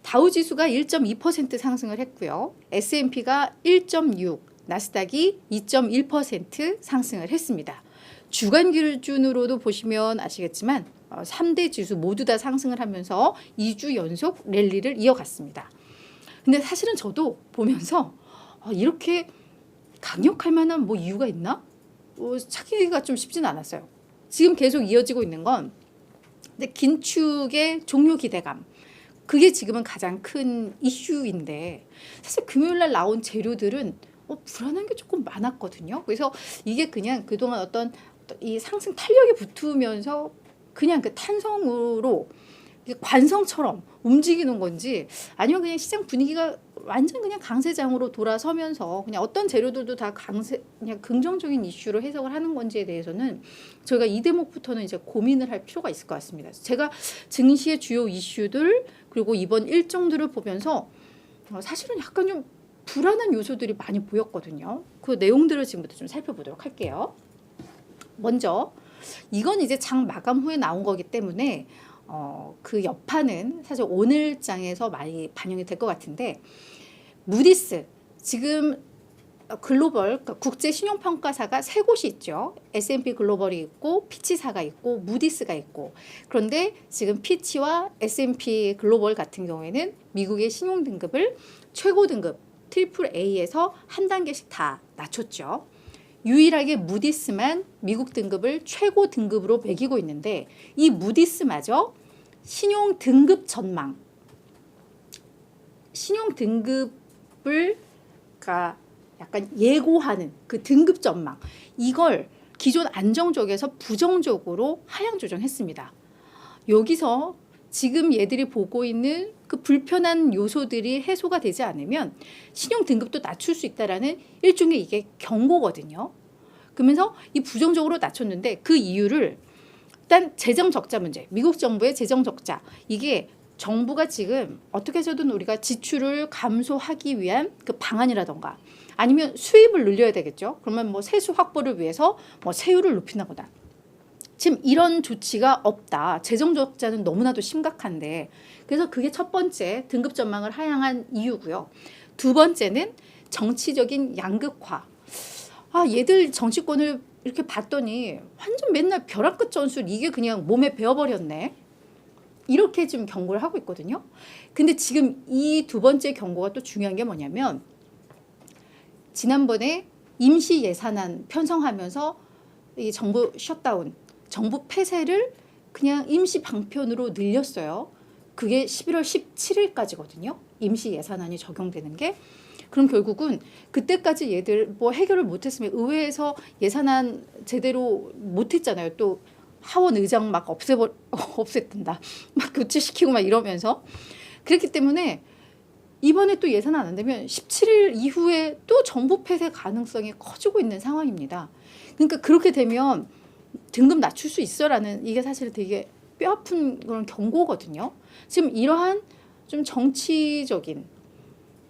다우지수가 1.2% 상승을 했고요. S&P가 1.6, 나스닥이 2.1% 상승을 했습니다. 주간 기준으로도 보시면 아시겠지만 3대 지수 모두 다 상승을 하면서 2주 연속 랠리를 이어갔습니다. 근데 사실은 저도 보면서 이렇게 강력할 만한 뭐 이유가 있나? 찾기가 좀 쉽지는 않았어요. 지금 계속 이어지고 있는 건 근데 긴축의 종료 기대감. 그게 지금은 가장 큰 이슈인데 사실 금요일 날 나온 재료들은 불안한 게 조금 많았거든요. 그래서 이게 그냥 그동안 어떤 이 상승 탄력이 붙으면서 그냥 그 탄성으로 관성처럼 움직이는 건지 아니면 그냥 시장 분위기가 완전 그냥 강세장으로 돌아서면서 그냥 어떤 재료들도 다 그냥 긍정적인 이슈로 해석을 하는 건지에 대해서는 저희가 이 대목부터는 이제 고민을 할 필요가 있을 것 같습니다. 제가 증시의 주요 이슈들 그리고 이번 일정들을 보면서 사실은 약간 좀 불안한 요소들이 많이 보였거든요. 그 내용들을 지금부터 좀 살펴보도록 할게요. 먼저 이건 이제 장 마감 후에 나온 거기 때문에 그 여파는 사실 오늘 장에서 많이 반영이 될 것 같은데 무디스 지금 글로벌 그러니까 국제 신용평가사가 세 곳이 있죠. S&P 글로벌이 있고 피치사가 있고 무디스가 있고 그런데 지금 피치와 S&P 글로벌 같은 경우에는 미국의 신용 등급을 최고 등급 트리플 A에서 한 단계씩 다 낮췄죠. 유일하게 무디스만 미국 등급을 최고 등급으로 매기고 있는데 이 무디스마저 신용 등급 전망, 신용 등급을 약간 예고하는 그 등급 전망 이걸 기존 안정적에서 부정적으로 하향 조정했습니다. 여기서 지금 얘들이 보고 있는 그 불편한 요소들이 해소가 되지 않으면 신용 등급도 낮출 수 있다라는 일종의 이게 경고거든요. 그러면서 이 부정적으로 낮췄는데 그 이유를 일단 재정 적자 문제, 미국 정부의 재정 적자 이게 정부가 지금 어떻게 해서든 우리가 지출을 감소하기 위한 그 방안이라던가 아니면 수입을 늘려야 되겠죠. 그러면 뭐 세수 확보를 위해서 뭐 세율을 높인다거나 지금 이런 조치가 없다. 재정 적자는 너무나도 심각한데 그래서 그게 첫 번째 등급 전망을 하향한 이유고요. 두 번째는 정치적인 양극화. 얘들 정치권을 이렇게 봤더니 완전 맨날 벼랑 끝 전술 이게 그냥 몸에 배어버렸네. 이렇게 지금 경고를 하고 있거든요. 근데 지금 이 두 번째 경고가 또 중요한 게 뭐냐면 지난번에 임시 예산안 편성하면서 이 정부 셧다운, 정부 폐쇄를 그냥 임시 방편으로 늘렸어요. 그게 11월 17일까지거든요. 임시 예산안이 적용되는 게. 그럼 결국은 그때까지 얘들 뭐 해결을 못했으면 의회에서 예산안 제대로 못했잖아요. 또 하원 의장 막 없앴던다. 막 교체시키고 막 이러면서. 그렇기 때문에 이번에 또 예산안 안 되면 17일 이후에 또 정부 폐쇄 가능성이 커지고 있는 상황입니다. 그러니까 그렇게 되면 등급 낮출 수 있어라는 이게 사실 되게 뼈아픈 그런 경고거든요. 지금 이러한 좀 정치적인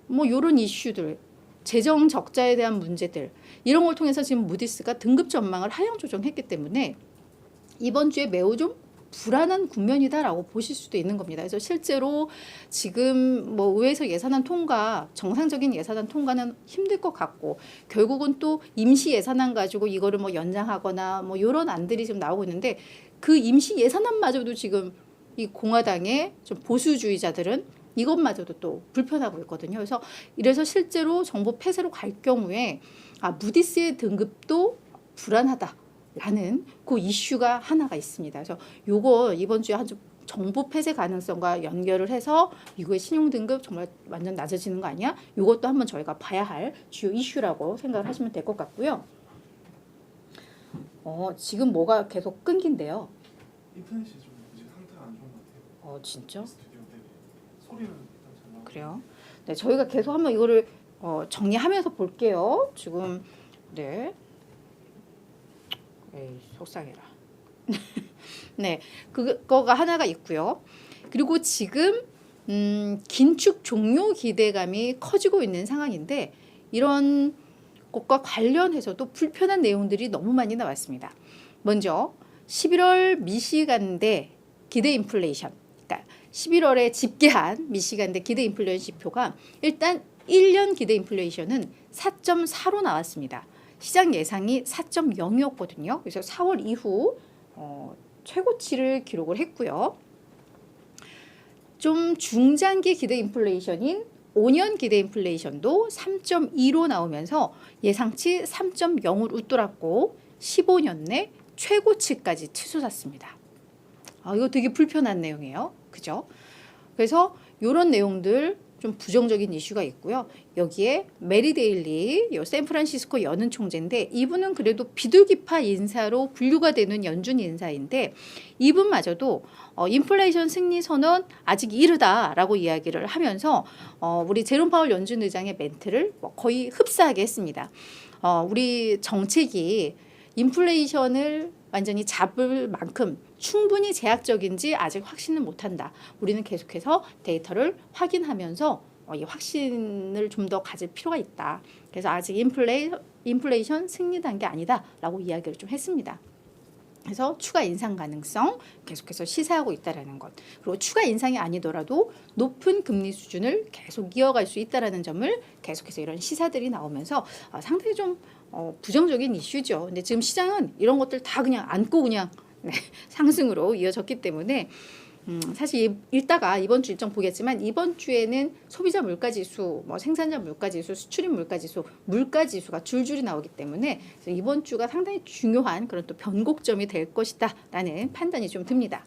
뭐 이런 이슈들, 재정 적자에 대한 문제들 이런 걸 통해서 지금 무디스가 등급 전망을 하향 조정했기 때문에 이번 주에 매우 좀 불안한 국면이다라고 보실 수도 있는 겁니다. 그래서 실제로 지금 뭐 의회에서 예산안 통과, 정상적인 예산안 통과는 힘들 것 같고 결국은 또 임시 예산안 가지고 이거를 뭐 연장하거나 뭐 이런 안들이 지금 나오고 있는데 그 임시 예산안마저도 지금 이 공화당의 좀 보수주의자들은 이것마저도 또 불편하고 있거든요. 이래서 실제로 정부 폐쇄로 갈 경우에 무디스의 등급도 불안하다라는 그 이슈가 하나가 있습니다. 그래서 요거 이번 주에 아주 정부 폐쇄 가능성과 연결을 해서 미국의 신용 등급 정말 완전 낮아지는 거 아니야? 요것도 한번 저희가 봐야 할 주요 이슈라고 생각을 하시면 될 것 같고요. 지금 뭐가 계속 끊긴대요. 인터넷이 좀 상태가 안 좋은 것 같아요. 진짜? 스튜디오 때문에 소리는 일단 잘 나와요. 그래요? 네, 저희가 계속 한번 이거를 정리하면서 볼게요. 지금 네, 에이, 속상해라. 네, 그거가 하나가 있고요. 그리고 지금 긴축 종료 기대감이 커지고 있는 상황인데 이런 것과 관련해서도 불편한 내용들이 너무 많이 나왔습니다. 먼저 11월 미시간대 기대 인플레이션, 그러니까 11월에 집계한 미시간대 기대 인플레이션 지표가 일단 1년 기대 인플레이션은 4.4로 나왔습니다. 시장 예상이 4.0이었거든요. 그래서 4월 이후 최고치를 기록을 했고요. 좀 중장기 기대 인플레이션인 5년 기대 인플레이션도 3.2로 나오면서 예상치 3.0을 웃돌았고 15년 내 최고치까지 치솟았습니다. 이거 되게 불편한 내용이에요. 그죠? 그래서 이런 내용들 좀 부정적인 이슈가 있고요. 여기에 메리 데일리, 샌프란시스코 연은 총재인데 이분은 그래도 비둘기파 인사로 분류가 되는 연준 인사인데 이분마저도 인플레이션 승리 선언 아직 이르다라고 이야기를 하면서 우리 제롬 파월 연준 의장의 멘트를 거의 흡사하게 했습니다. 우리 정책이 인플레이션을 완전히 잡을 만큼 충분히 제약적인지 아직 확신은 못한다. 우리는 계속해서 데이터를 확인하면서 이 확신을 좀 더 가질 필요가 있다. 그래서 아직 인플레이션 승리 단계 아니다라고 이야기를 좀 했습니다. 그래서 추가 인상 가능성 계속해서 시사하고 있다라는 것. 그리고 추가 인상이 아니더라도 높은 금리 수준을 계속 이어갈 수 있다라는 점을 계속해서 이런 시사들이 나오면서 상당히 좀 부정적인 이슈죠. 근데 지금 시장은 이런 것들 다 그냥 안고 그냥 상승으로 이어졌기 때문에 사실 읽다가 이번 주 일정 보겠지만 이번 주에는 소비자 물가지수, 생산자 물가지수, 수출입 물가지수, 물가지수가 줄줄이 나오기 때문에 이번 주가 상당히 중요한 그런 또 변곡점이 될 것이다라는 판단이 좀 듭니다.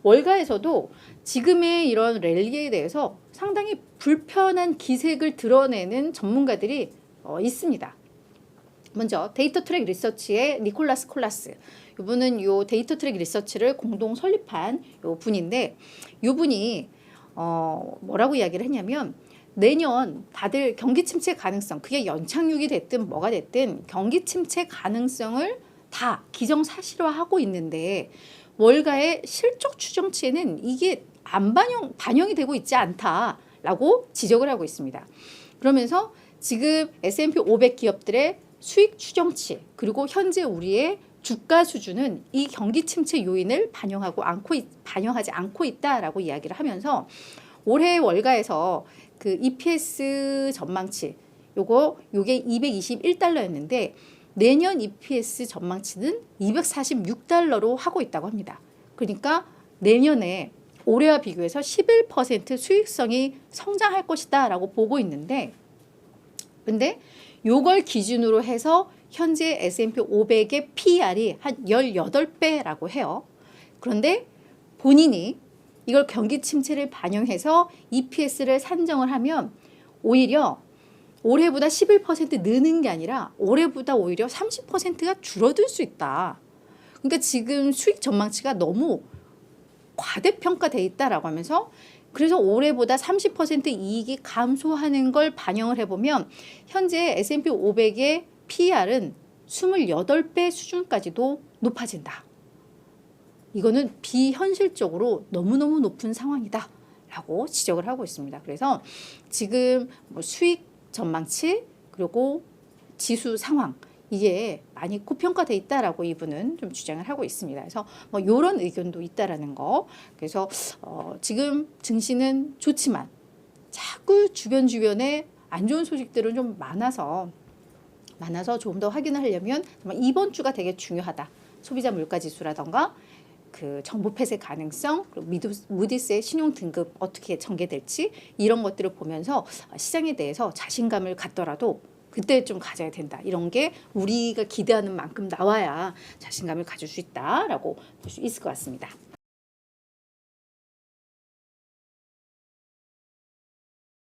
월가에서도 지금의 이런 랠리에 대해서 상당히 불편한 기색을 드러내는 전문가들이 있습니다. 먼저 데이터 트랙 리서치의 니콜라스 콜라스. 이분은 요 데이터 트랙 리서치를 공동 설립한 요 분인데 요 분이 뭐라고 이야기를 했냐면 내년 다들 경기 침체 가능성, 그게 연착륙이 됐든 뭐가 됐든 경기 침체 가능성을 다 기정사실화하고 있는데 월가의 실적 추정치에는 이게 안 반영이 되고 있지 않다라고 지적을 하고 있습니다. 그러면서 지금 S&P 500 기업들의 수익 추정치 그리고 현재 우리의 주가 수준은 이 경기 침체 요인을 반영하지 않고 있다라고 이야기를 하면서 올해 월가에서 그 EPS 전망치 요게 221달러였는데 내년 EPS 전망치는 246달러로 하고 있다고 합니다. 그러니까 내년에 올해와 비교해서 11% 수익성이 성장할 것이다라고 보고 있는데 근데 요걸 기준으로 해서 현재 S&P 500의 PER이 한 18배라고 해요. 그런데 본인이 이걸 경기 침체를 반영해서 EPS를 산정을 하면 오히려 올해보다 11% 느는 게 아니라 올해보다 오히려 30%가 줄어들 수 있다. 그러니까 지금 수익 전망치가 너무 과대평가돼 있다라고 하면서 그래서 올해보다 30% 이익이 감소하는 걸 반영을 해보면 현재 S&P 500의 PER은 28배 수준까지도 높아진다. 이거는 비현실적으로 너무너무 높은 상황이다 라고 지적을 하고 있습니다. 그래서 지금 수익 전망치 그리고 지수 상황 이게 많이 고평가돼 있다라고 이분은 좀 주장을 하고 있습니다. 그래서 이런 의견도 있다라는 거. 그래서 지금 증시는 좋지만 자꾸 주변에 안 좋은 소식들은 좀 많아서 조금 더 확인을 하려면 이번 주가 되게 중요하다. 소비자 물가지수라던가 그 정부 폐쇄 가능성, 그리고 무디스의 신용 등급 어떻게 전개될지 이런 것들을 보면서 시장에 대해서 자신감을 갖더라도 그때 좀 가져야 된다. 이런 게 우리가 기대하는 만큼 나와야 자신감을 가질 수 있다라고 볼 수 있을 것 같습니다.